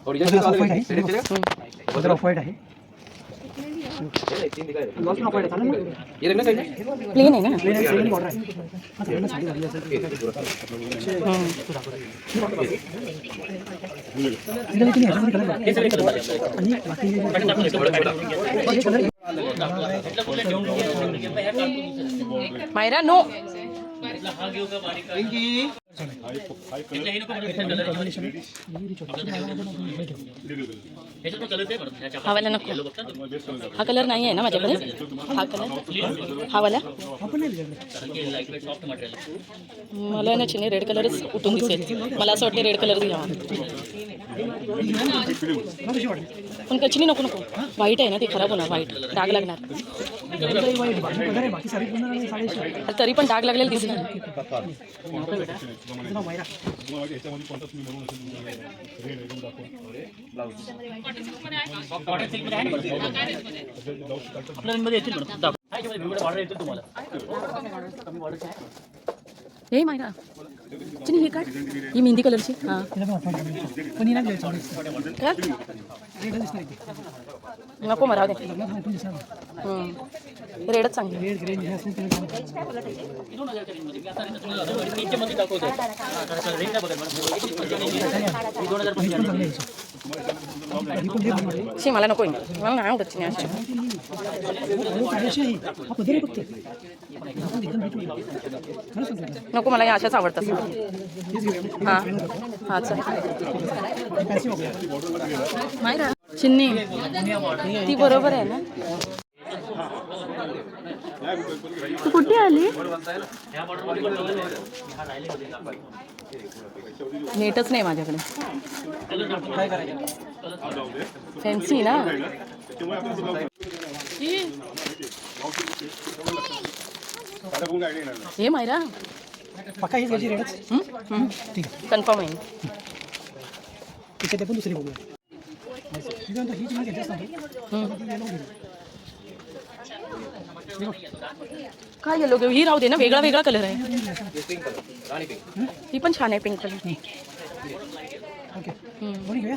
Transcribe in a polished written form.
Off white आहे, off white आहे, plain आहे ना. मायरा नो हा वाला नको. हा कलर नाही आहे ना माझ्याकडे. हा कलर, हा वाला मला ना चिने रेड कलरच उठून दिसेल. मला असं वाटतं रेड कलर घ्यावा. पण कचनी नको नको. व्हाईट आहे ना ते खराब होणार. व्हाईट डाग लागणार. तरी पण डाग लागलेला दिसणार. हे मायरा चिनी हे काढ. ही मेहंदी कलरची. हां नको मला दे. रेडच चांगली. शी मला नको. मला नाही आवडत चिनी अशी. नको मला या अशाच आवडतात. हां हां चल मायरा चिन्नी ती बरोबर आहे ना. तू कुठे आली. नेटच नाही माझ्याकडे. फॅन्सी ना. हे मायरा पक्का हीच घ्यायची रेडच. ठीक आहे, कन्फर्म आहे. ठीक आहे, ते पण दुसरी बघूया. ही चिन्ह घ्यायची असतात. काय येलो घेऊ. ही राहू दे ना. वेगळा वेगळा कलर आहे. ही पण छान आहे पिंक कलर. ओके, घेऊया.